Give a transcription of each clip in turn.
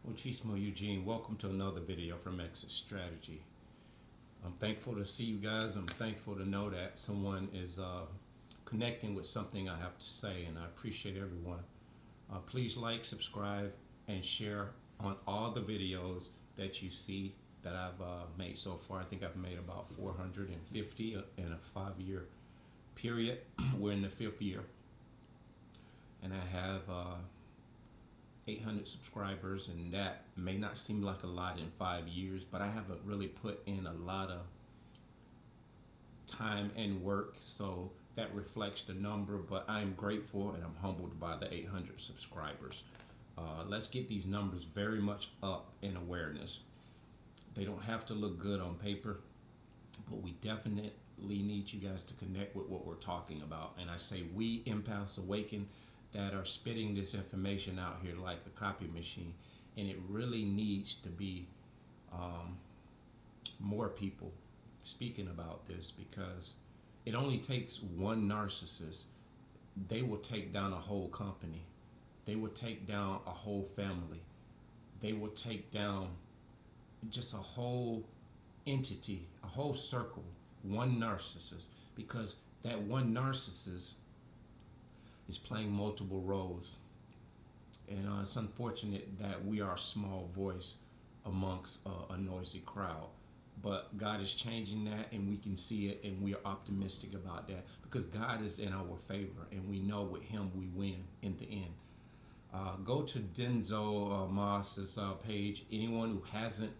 Muchismo Eugene, welcome to another video from Exit Strategy. I'm thankful to see you guys. I'm thankful to know that someone is connecting with something I have to say, and I appreciate everyone. Please like, subscribe, and share on all the videos that you see that I've made so far. I think I've made about 450 in a 5-year period. We're in the 5th year, and I have 800 subscribers, and that may not seem like a lot in 5 years, but I haven't really put in a lot of time and work, so that reflects the number. But I'm grateful and I'm humbled by the 800 subscribers. Let's get these numbers very much up in awareness. They don't have to look good on paper, but we definitely need you guys to connect with what we're talking about. And I say we, Empaths Awaken, that are spitting this information out here like a copy machine. And it really needs to be more people speaking about this, because it only takes one narcissist. They will take down a whole company. They will take down a whole family. They will take down just a whole entity, a whole circle, one narcissist, because that one narcissist is playing multiple roles. And it's unfortunate that we are a small voice amongst a noisy crowd. But God is changing that, and we can see it, and we are optimistic about that because God is in our favor, and we know with Him we win in the end. Go to Denzel Moss's page. Anyone who hasn't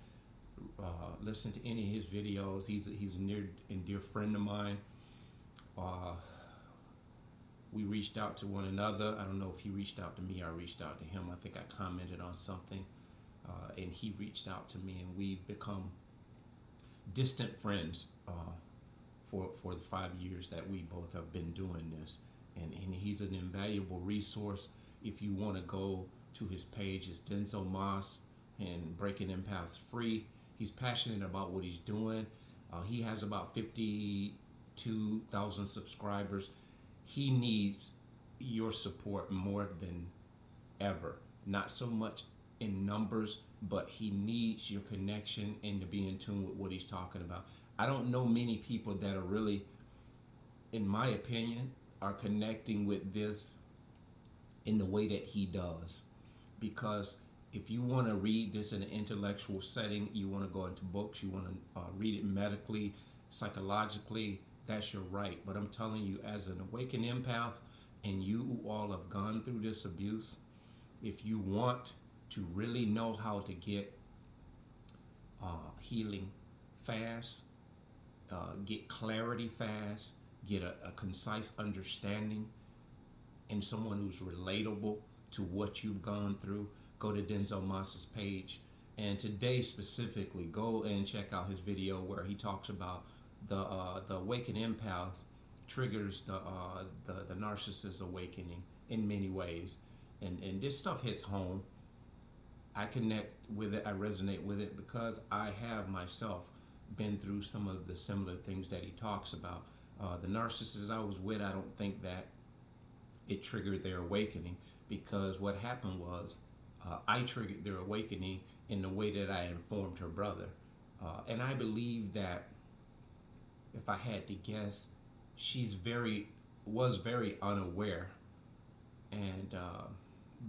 listened to any of his videos, he's a near and dear friend of mine. We reached out to one another. I don't know if he reached out to me or I reached out to him. I think I commented on something, and he reached out to me, and we've become distant friends for the 5 years that we both have been doing this. And he's an invaluable resource. If you want to go to his page, it's Denzel Moss and Breaking Empaths Free. He's passionate about what he's doing. He has about 52,000 subscribers. He needs your support more than ever. Not so much in numbers, but he needs your connection and to be in tune with what he's talking about. I don't know many people that are really, in my opinion, are connecting with this in the way that he does. Because if you want to read this in an intellectual setting, you want to go into books, you want to read it medically, psychologically, that's your right. But I'm telling you, as an awakened empath, and you who all have gone through this abuse, if you want to really know how to get healing fast, get clarity fast, get a concise understanding, and someone who's relatable to what you've gone through, go to Denzel Moss's page. And today specifically, go and check out his video where he talks about the awakened empath triggers the narcissist awakening in many ways. And this stuff hits home. I connect with it, I resonate with it, because I have myself been through some of the similar things that he talks about. The narcissists I was with, I don't think that it triggered their awakening, because what happened was I triggered their awakening in the way that I informed her brother. And I believe that, if I had to guess, was very unaware, and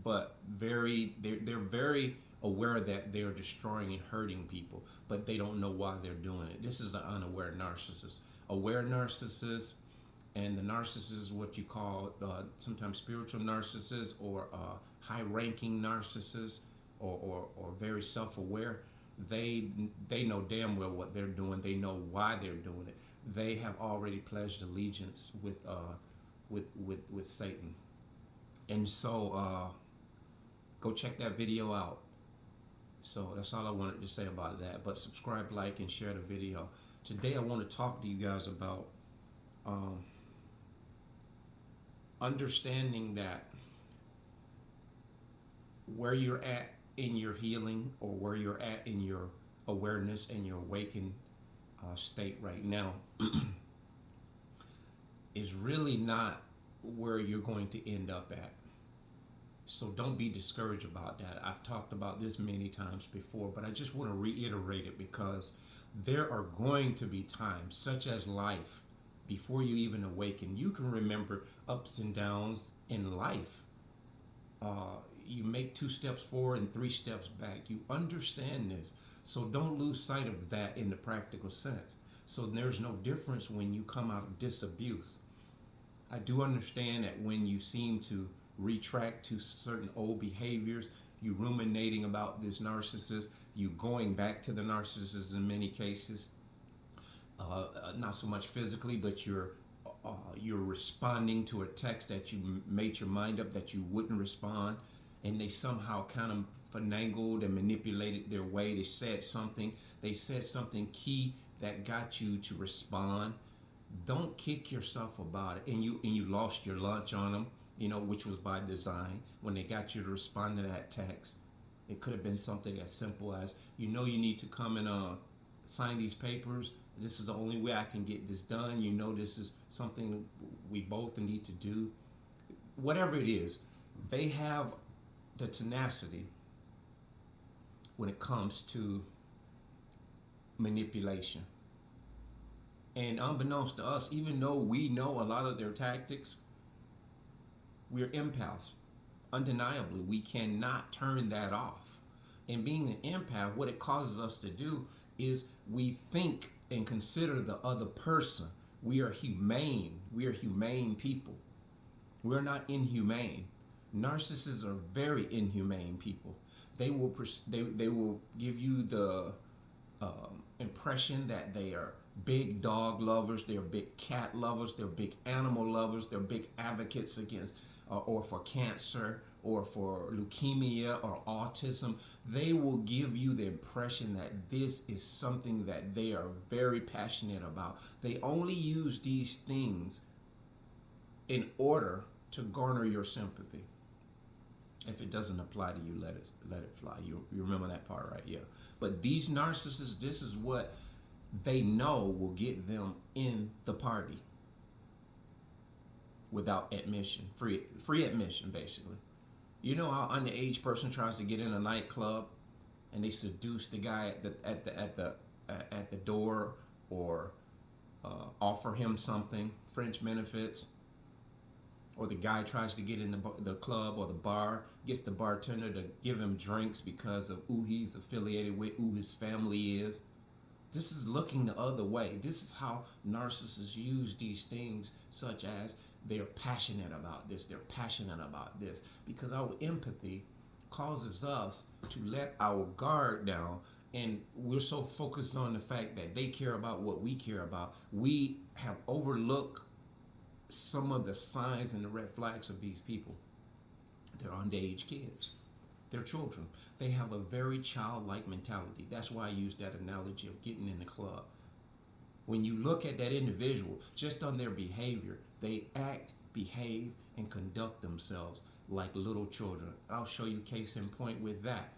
but they're very aware that they're destroying and hurting people, but they don't know why they're doing it. This is the unaware narcissist. Aware narcissist, and the narcissist is what you call sometimes spiritual narcissists, or high-ranking narcissists, or very self-aware. They know damn well what they're doing. They know why they're doing it. They have already pledged allegiance with Satan. And so go check that video out. So that's all I wanted to say about that. But subscribe, like, and share the video. Today I want to talk to you guys about understanding that where you're at in your healing, or where you're at in your awareness and your awakened state right now is really not where you're going to end up at. So don't be discouraged about that. I've talked about this many times before, but I just want to reiterate it because there are going to be times, such as life, before you even awaken. You can remember ups and downs in life. You make 2 steps forward and 3 steps back. You understand this. So don't lose sight of that in the practical sense. So there's no difference when you come out of disabuse. I do understand that when you seem to retract to certain old behaviors, you ruminating about this narcissist, you going back to the narcissist in many cases, not so much physically, but you're responding to a text that you made your mind up that you wouldn't respond, and they somehow kind of finagled and manipulated their way. They said something key that got you to respond. Don't kick yourself about it, and you lost your lunch on them, which was by design. When they got you to respond to that text, it could have been something as simple as, you need to come and sign these papers. This is the only way I can get this done. This is something we both need to do. Whatever it is, they have the tenacity when it comes to manipulation. And unbeknownst to us, even though we know a lot of their tactics, we're empaths. Undeniably, we cannot turn that off. And being an empath, what it causes us to do is we think and consider the other person. We are humane. We are humane people. We're not inhumane. Narcissists are very inhumane people. They will give you the impression that they are big dog lovers, they're big cat lovers, they're big animal lovers, they're big advocates against or for cancer or for leukemia or autism. They will give you the impression that this is something that they are very passionate about. They only use these things in order to garner your sympathy. If it doesn't apply to you, let it fly. You remember that part, right? Yeah. But these narcissists, this is what they know will get them in the party without admission, free admission, basically. You know how underage person tries to get in a nightclub and they seduce the guy at the door, or offer him something, French benefits, or the guy tries to get in the club or the bar, gets the bartender to give him drinks because of who he's affiliated with, who his family is. This is looking the other way. This is how narcissists use these things, such as they're passionate about this, they're passionate about this, because our empathy causes us to let our guard down, and we're so focused on the fact that they care about what we care about. We have overlooked some of the signs and the red flags of these people. They're underage kids. They're children. They have a very childlike mentality. That's why I use that analogy of getting in the club. When you look at that individual, just on their behavior, they act, behave, and conduct themselves like little children. I'll show you case in point with that.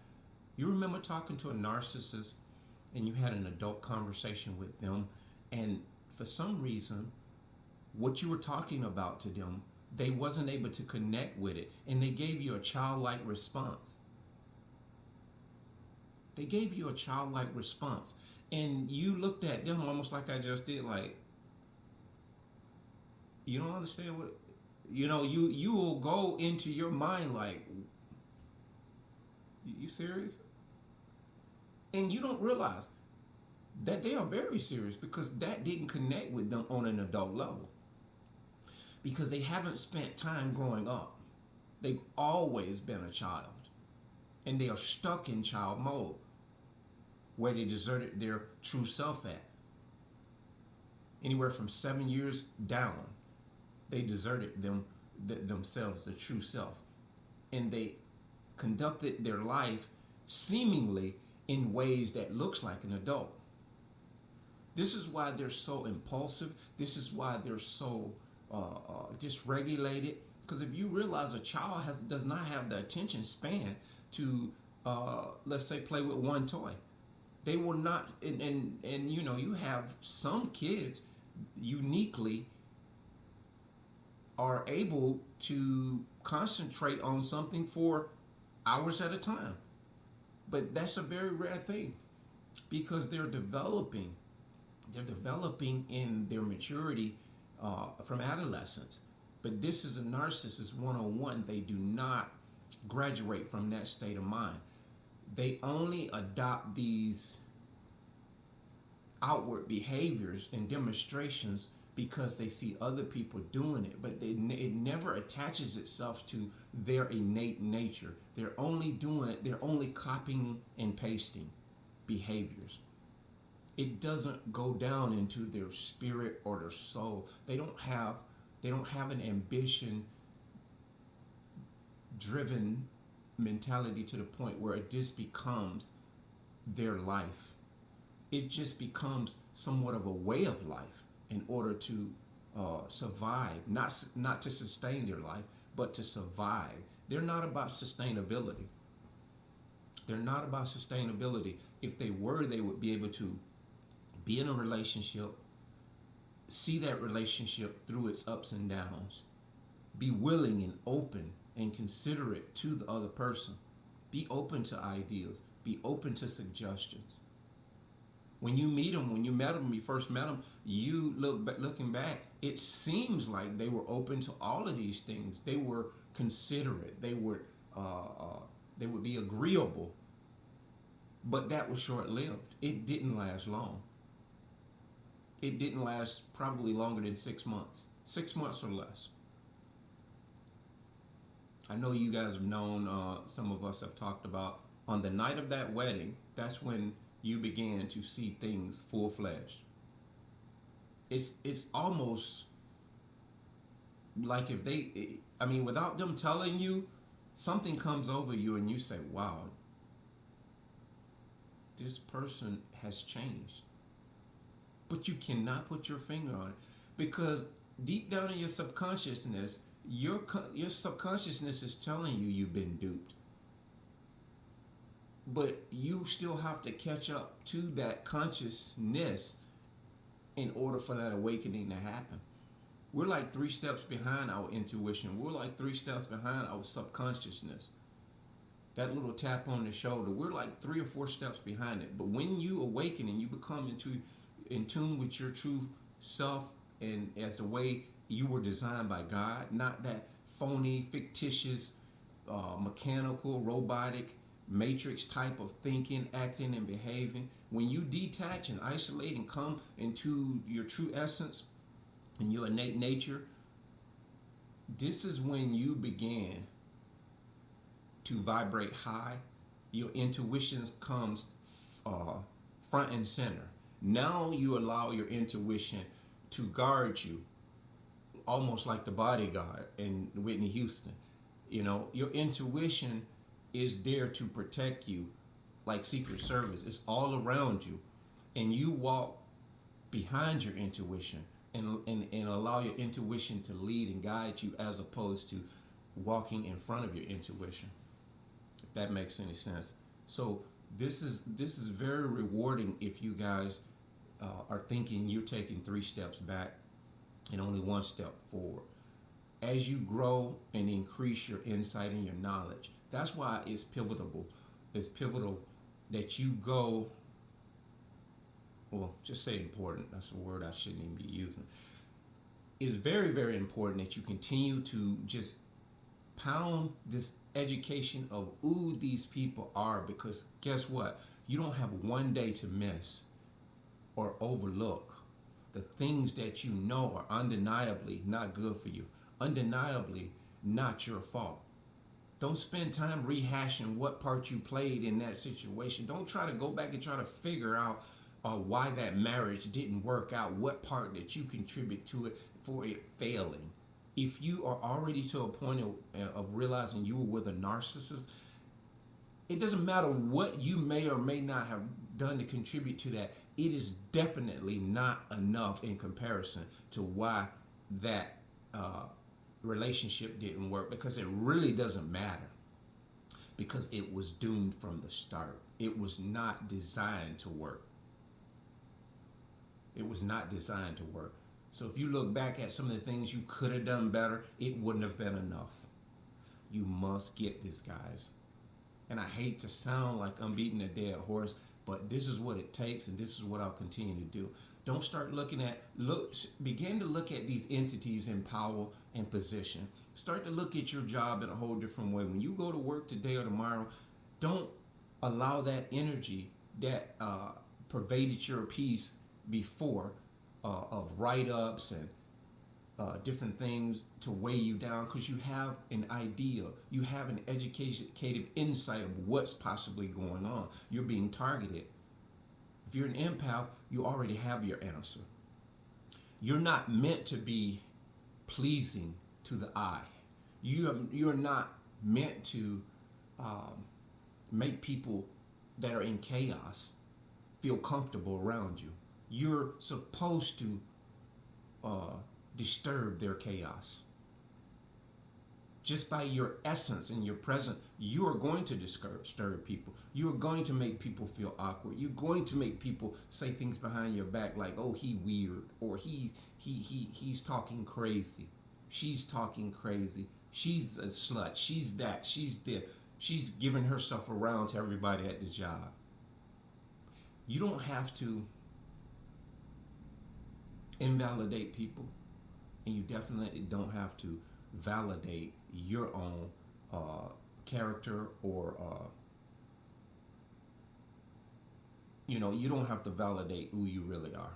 You remember talking to a narcissist and you had an adult conversation with them, and for some reason, what you were talking about to them, they wasn't able to connect with it, and they gave you a childlike response. They gave you a childlike response, and you looked at them almost like I just did, like, you don't understand what, you will go into your mind like, you serious? And you don't realize that they are very serious, because that didn't connect with them on an adult level. Because they haven't spent time growing up. They've always been a child. And they are stuck in child mode, where they deserted their true self at. Anywhere from 7 years down, they deserted themselves, the true self. And they conducted their life seemingly in ways that looks like an adult. This is why they're so impulsive. This is why they're so dysregulated. Because if you realize a child does not have the attention span to, let's say, play with one toy. They will not, and you have some kids uniquely are able to concentrate on something for hours at a time. But that's a very rare thing because they're developing in their maturity from adolescence. But this is a narcissist 101. They do not graduate from that state of mind. They only adopt these outward behaviors and demonstrations because they see other people doing it, but it never attaches itself to their innate nature. They're only copying and pasting behaviors. It doesn't go down into their spirit or their soul. They don't have an ambition driven mentality to the point where it just becomes their life. It just becomes somewhat of a way of life in order to survive, not to sustain their life, but to survive. They're not about sustainability. They're not about sustainability. If they were, they would be able to be in a relationship, see that relationship through its ups and downs, be willing and open and considerate to the other person, be open to ideas, be open to suggestions. When you meet them, when you first met them, you looking back, it seems like they were open to all of these things. They were considerate. They would be agreeable. But that was short-lived. It didn't last long. It didn't last probably longer than 6 months. 6 months or less. I know you guys have known, some of us have talked about, on the night of that wedding, that's when you began to see things full-fledged. It's almost like if without them telling you, something comes over you and you say, wow, this person has changed. But you cannot put your finger on it because deep down in your subconsciousness, your subconsciousness is telling you you've been duped. But you still have to catch up to that consciousness in order for that awakening to happen. We're like 3 steps behind our intuition. We're like 3 steps behind our subconsciousness. That little tap on the shoulder, we're like 3 or 4 steps behind it. But when you awaken and you become in tune with your true self and as the way you were designed by God, not that phony, fictitious, mechanical, robotic, matrix type of thinking, acting, and behaving. When you detach and isolate and come into your true essence and your innate nature, this is when you begin to vibrate high. Your intuition comes front and center. Now you allow your intuition to guard you, almost like the bodyguard in Whitney Houston. You know, your intuition is there to protect you like Secret Service. It's all around you. And you walk behind your intuition and allow your intuition to lead and guide you as opposed to walking in front of your intuition. If that makes any sense. So this is very rewarding if you guys are thinking you're taking 3 steps back and only 1 step forward. As you grow and increase your insight and your knowledge, that's why it's pivotal. It's pivotal that you go, well, just say important. That's a word I shouldn't even be using. It's very, very important that you continue to just pound this education of who these people are, because guess what? You don't have one day to miss or overlook the things that you know are undeniably not good for you, undeniably not your fault. Don't spend time rehashing what part you played in that situation. Don't try to go back and try to figure out why that marriage didn't work out, what part that you contribute to it for it failing. If you are already to a point of realizing you were with a narcissist, it doesn't matter what you may or may not have done to contribute to that. It is definitely not enough in comparison to why that relationship didn't work, because it really doesn't matter, because it was doomed from the start. It was not designed to work. It was not designed to work. So if you look back at some of the things you could have done better, it wouldn't have been enough. You must get this, guys. And I hate to sound like I'm beating a dead horse, but this is what it takes, and this is what I'll continue to do. Don't start begin to look at these entities in power and position. Start to look at your job in a whole different way. When you go to work today or tomorrow, don't allow that energy that pervaded your piece before of write-ups and different things to weigh you down, because you have an idea, you have an educated insight of what's possibly going on. You're being targeted. If you're an empath, you already have your answer. You're not meant to be pleasing to the eye. You're not meant to make people that are in chaos feel comfortable around you. You're supposed to disturb their chaos. Just by your essence and your presence, you are going to disturb people. You are going to make people feel awkward. You're going to make people say things behind your back like, "Oh, he weird," or he's talking crazy. She's talking crazy. She's a slut. She's that. She's this. She's giving her stuff around to everybody at the job. You don't have to invalidate people, and you definitely don't have to validate your own character, or you don't have to validate who you really are.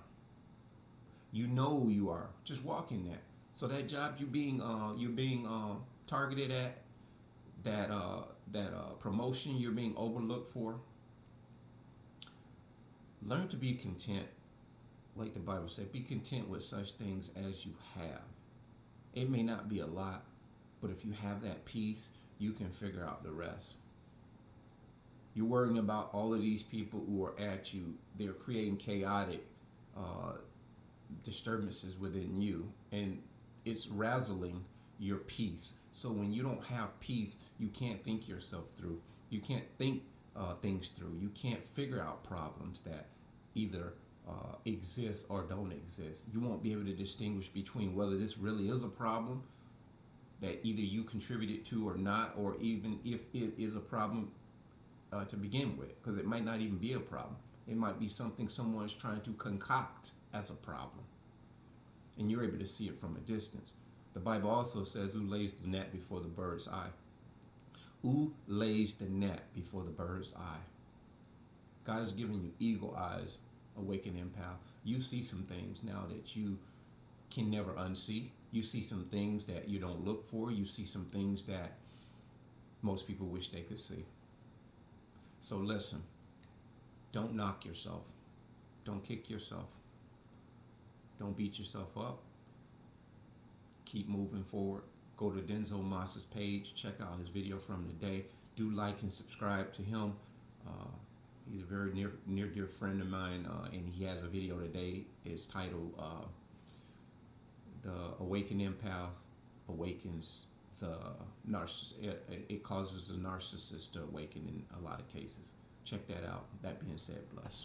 You know who you are. Just walk in that. So that job you're being targeted at, that promotion you're being overlooked for, learn to be content. Like the Bible said, be content with such things as you have. It may not be a lot, but if you have that peace, you can figure out the rest. You're worrying about all of these people who are at you. They're creating chaotic disturbances within you, and it's razzling your peace. So when you don't have peace, you can't think yourself through. You can't think things through. You can't figure out problems that either exist or don't exist. You won't be able to distinguish between whether this really is a problem that either you contributed to or not, or even if it is a problem to begin with, because it might not even be a problem. It might be something someone's trying to concoct as a problem, and you're able to see it from a distance. The Bible also says, "Who lays the net before the bird's eye?" Who lays the net before the bird's eye? God has given you eagle eyes, awakened empath. You see some things now that you can never unsee. You see some things that you don't look for. You see some things that most people wish they could see. So listen, don't knock yourself. Don't kick yourself. Don't beat yourself up. Keep moving forward. Go to Denzel Moss's page. Check out his video from today. Do like and subscribe to him. He's a very near dear friend of mine, and he has a video today. It's titled "The Awakened Empath Awakens the Narcissist." It causes the narcissist to awaken in a lot of cases. Check that out. That being said, bless.